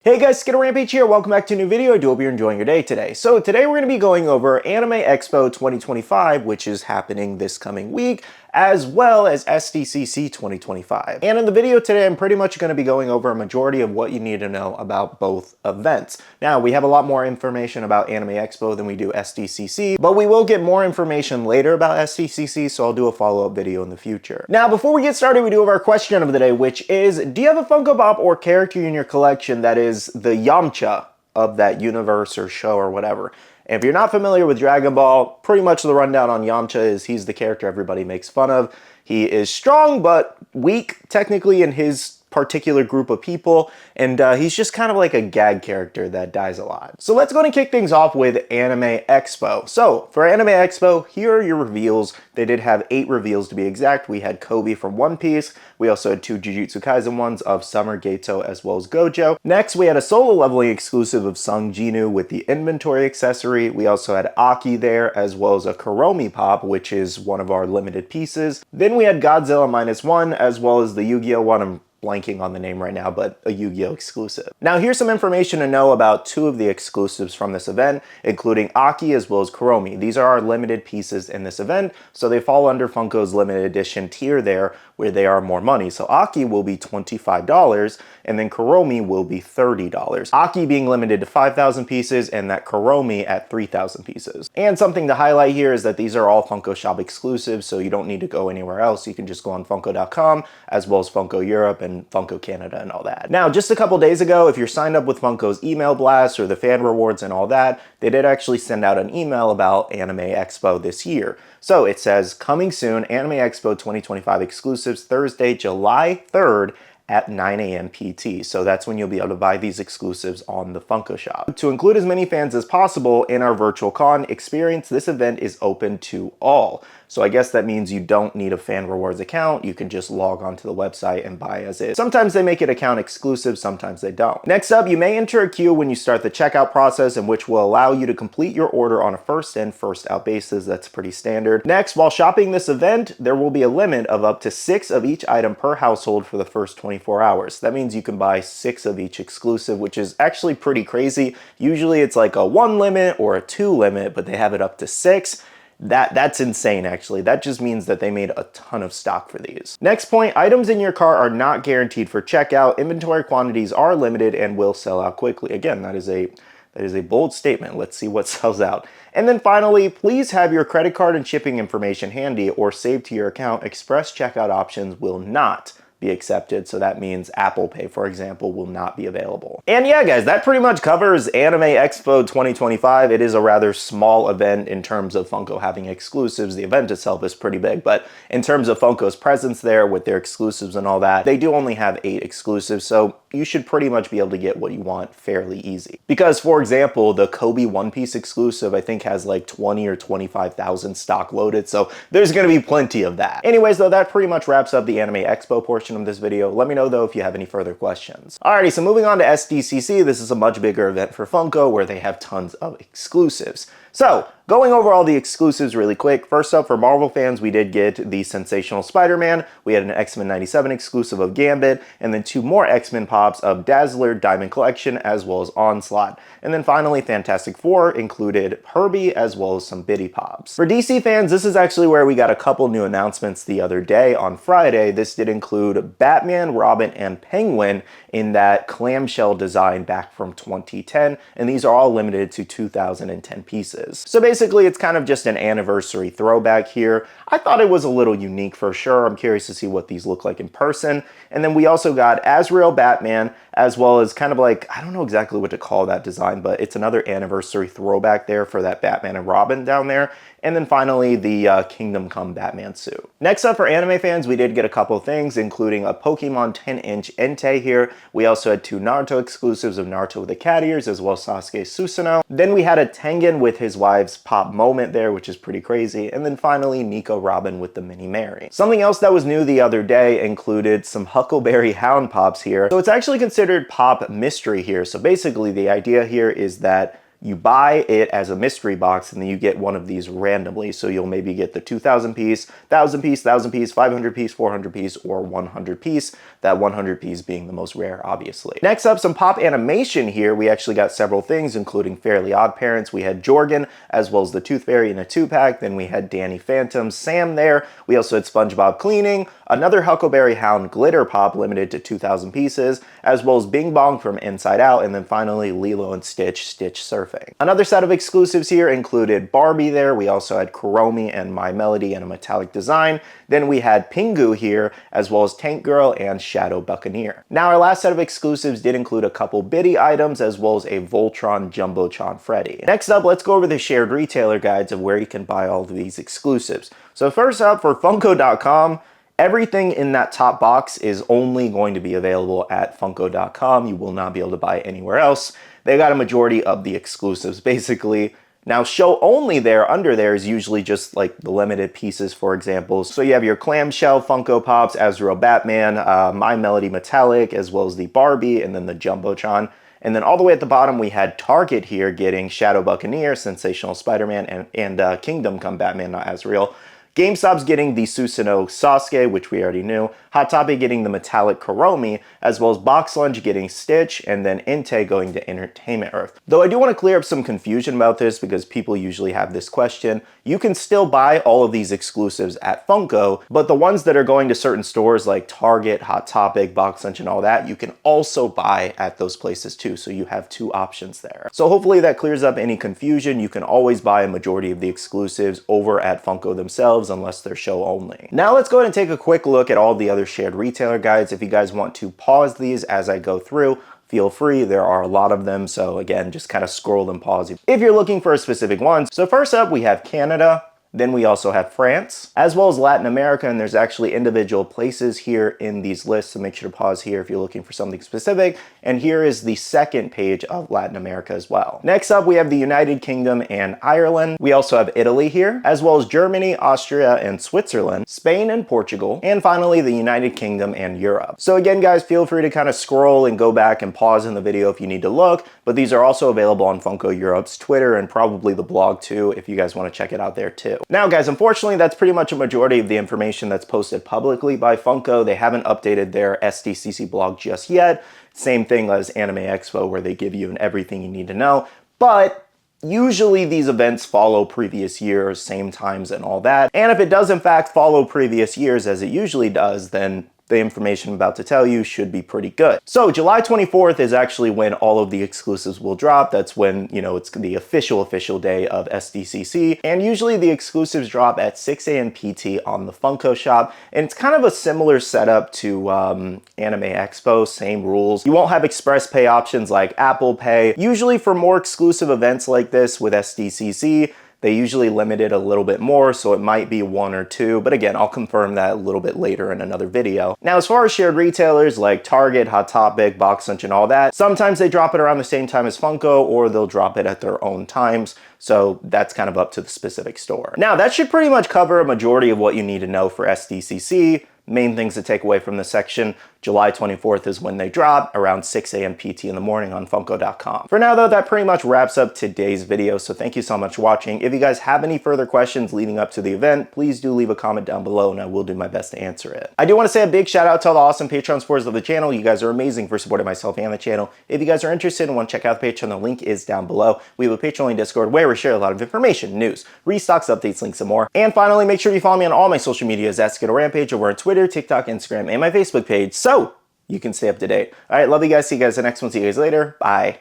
Hey guys, SkittleRampage here. Welcome back to a new video. I do hope you're enjoying your day today. So today we're going to be going over Anime Expo 2025, which is happening this coming week, as well as SDCC 2025. And in the video today, I'm pretty much going to be going over a majority of what you need to know about both events. Now, we have a lot more information about Anime Expo than we do SDCC, but we will get more information later about SDCC, so I'll do a follow-up video in the future. Now, before we get started, we do have our question of the day, which is, do you have a Funko Pop or character in your collection that is the Yamcha of that universe or show or whatever? And if you're not familiar with Dragon Ball, pretty much the rundown on Yamcha is he's the character everybody makes fun of. He is strong but weak technically in his particular group of people, and he's just kind of like a gag character that dies a lot. So let's go and kick things off with Anime Expo. So for Anime Expo, here are your reveals. They did have 8 reveals to be exact. We had Kobe from One Piece. We also had 2 Jujutsu Kaisen ones of Summer, Geto, as well as Gojo. Next, we had a solo leveling exclusive of Sung Jinu with the inventory accessory. We also had Aki there, as well as a Kuromi Pop, which is one of our limited pieces. Then we had Godzilla -1, as well as the Yu-Gi-Oh one. I'm blanking on the name right now, but a Yu-Gi-Oh exclusive. Now here's some information to know about 2 of the exclusives from this event, including Aki as well as Kuromi. These are our limited pieces in this event, so they fall under Funko's limited edition tier there, where they are more money. So Aki will be $25, and then Kuromi will be $30. Aki being limited to 5,000 pieces, and that Kuromi at 3,000 pieces. And something to highlight here is that these are all Funko Shop exclusives, so you don't need to go anywhere else. You can just go on Funko.com, as well as Funko Europe and Funko Canada and all that. Now, just a couple days ago, if you're signed up with Funko's email blast or the fan rewards and all that, they did actually send out an email about Anime Expo this year. So it says, coming soon, Anime Expo 2025 exclusives Thursday, July 3rd at 9 a.m. PT. So that's when you'll be able to buy these exclusives on the Funko Shop. To include as many fans as possible in our virtual con experience, this event is open to all. So I guess that means you don't need a fan rewards account. You can just log onto the website and buy as is. Sometimes they make it account exclusive, sometimes they don't. Next up, you may enter a queue when you start the checkout process, in which will allow you to complete your order on a first in, first out basis. That's pretty standard. Next, while shopping this event, there will be a limit of up to 6 of each item per household for the first 24 hours. That means you can buy 6 of each exclusive, which is actually pretty crazy. Usually it's like a 1 limit or a 2 limit, but they have it up to 6. That's insane, actually. That just means that they made a ton of stock for these. Next point, items in your cart are not guaranteed for checkout. Inventory quantities are limited and will sell out quickly. Again, that is a bold statement. Let's see what sells out. And then finally, please have your credit card and shipping information handy or saved to your account. Express checkout options will not be accepted, so that means Apple Pay, for example, will not be available. And yeah, guys, that pretty much covers Anime Expo 2025. It is a rather small event in terms of Funko having exclusives. The event itself is pretty big, but in terms of Funko's presence there with their exclusives and all that, they do only have 8 exclusives, so you should pretty much be able to get what you want fairly easy. Because, for example, the Kobe One Piece exclusive, I think, has like 20 or 25,000 stock loaded, so there's gonna be plenty of that. Anyways, though, that pretty much wraps up the Anime Expo portion of this video. Let me know, though, if you have any further questions. Alrighty, so moving on to SDCC, this is a much bigger event for Funko where they have tons of exclusives. So, going over all the exclusives really quick. First up, for Marvel fans, we did get the Sensational Spider-Man. We had an X-Men 97 exclusive of Gambit, and then 2 more X-Men pops of Dazzler, Diamond Collection, as well as Onslaught. And then finally, Fantastic Four included Herbie, as well as some Biddy pops. For DC fans, this is actually where we got a couple new announcements the other day on Friday. This did include Batman, Robin, and Penguin in that clamshell design back from 2010, and these are all limited to 2010 pieces. So basically, it's kind of just an anniversary throwback here. I thought it was a little unique for sure. I'm curious to see what these look like in person. And then we also got Azrael Batman, as well as kind of like, I don't know exactly what to call that design, but it's another anniversary throwback there for that Batman and Robin down there. And then finally, the Kingdom Come Batman suit. Next up, for anime fans, we did get a couple things, including a Pokemon 10-inch Entei here. We also had 2 Naruto exclusives of Naruto with the cat ears, as well as Sasuke Susanoo. Then we had a Tengen with his wife's pop moment there, which is pretty crazy. And then finally, Nico Robin with the Mini Mary. Something else that was new the other day included some Huckleberry Hound pops here. So it's actually considered pop mystery here. So basically, the idea here is that you buy it as a mystery box, and then you get one of these randomly. So you'll maybe get the 2,000 piece, 1,000 piece, 1,000 piece, 500 piece, 400 piece, or 100 piece. That 100 piece being the most rare, obviously. Next up, some pop animation here. We actually got several things, including Fairly Odd Parents. We had Jorgen, as well as the Tooth Fairy in a 2-pack. Then we had Danny Phantom, Sam there. We also had SpongeBob Cleaning, another Huckleberry Hound Glitter Pop limited to 2,000 pieces, as well as Bing Bong from Inside Out, and then finally Lilo and Stitch, Stitch Surfing. Another set of exclusives here included Barbie there. We also had Kuromi and My Melody in a metallic design. Then we had Pingu here, as well as Tank Girl and Shadow Buccaneer. Now our last set of exclusives did include a couple Biddy items, as well as a Voltron Jumbotron Freddy. Next up, let's go over the shared retailer guides of where you can buy all of these exclusives. So first up, for Funko.com, everything in that top box is only going to be available at Funko.com. You will not be able to buy it anywhere else. They got a majority of the exclusives, basically. Now, show only there, under there, is usually just like the limited pieces, for example. So you have your clamshell Funko Pops, Azrael Batman, My Melody Metallic, as well as the Barbie, and then the Jumbotron. And then all the way at the bottom, we had Target here getting Shadow Buccaneer, Sensational Spider-Man, and Kingdom Come Batman, not Azrael. GameStop's getting the Susanoo Sasuke, which we already knew. Hot Topic getting the metallic Kuromi, as well as Box Lunch getting Stitch, and then Inte going to Entertainment Earth. Though I do want to clear up some confusion about this because people usually have this question. You can still buy all of these exclusives at Funko, but the ones that are going to certain stores like Target, Hot Topic, Box Lunch, and all that, you can also buy at those places too. So you have two options there. So hopefully that clears up any confusion. You can always buy a majority of the exclusives over at Funko themselves, unless they're show only. Now let's go ahead and take a quick look at all the other shared retailer guides. If you guys want to pause these as I go through, feel free. There are a lot of them, so again, just kind of scroll and pause if you're looking for a specific one. So first up, we have Canada. Then we also have France, as well as Latin America, and there's actually individual places here in these lists, so make sure to pause here if you're looking for something specific. And here is the second page of Latin America as well. Next up, we have the United Kingdom and Ireland. We also have Italy here, as well as Germany, Austria, and Switzerland, Spain and Portugal, and finally the United Kingdom and Europe. So again, guys, feel free to kind of scroll and go back and pause in the video if you need to look, but these are also available on Funko Europe's Twitter and probably the blog too, if you guys want to check it out there too. Now guys, unfortunately, that's pretty much a majority of the information that's posted publicly by Funko. They haven't updated their SDCC blog just yet. Same thing as Anime Expo, where they give you everything you need to know. But usually these events follow previous years, same times and all that. And if it does in fact follow previous years, as it usually does, then the information I'm about to tell you should be pretty good. So July 24th is actually when all of the exclusives will drop. That's when, you know, it's the official day of SDCC. And usually the exclusives drop at 6 a.m. PT on the Funko shop. And it's kind of a similar setup to Anime Expo, same rules. You won't have express pay options like Apple Pay. Usually for more exclusive events like this with SDCC, they usually limit it a little bit more, so it might be 1 or 2, but again, I'll confirm that a little bit later in another video. Now, as far as shared retailers like Target, Hot Topic, Box Lunch, and all that, sometimes they drop it around the same time as Funko, or they'll drop it at their own times, so that's kind of up to the specific store. Now, that should pretty much cover a majority of what you need to know for SDCC. Main things to take away from this section: July 24th is when they drop, around 6 a.m. PT in the morning on Funko.com. For now though, that pretty much wraps up today's video, so thank you so much for watching. If you guys have any further questions leading up to the event, please do leave a comment down below and I will do my best to answer it. I do want to say a big shout out to all the awesome Patreon supporters of the channel. You guys are amazing for supporting myself and the channel. If you guys are interested and want to check out the Patreon, the link is down below. We have a Patreon Discord where we share a lot of information, news, restocks, updates, links, and more. And finally, make sure you follow me on all my social medias at SkittleRampage, over on Twitter, TikTok, Instagram, and my Facebook page, so you can stay up to date. All right, love you guys. See you guys in the next one. See you guys later. Bye.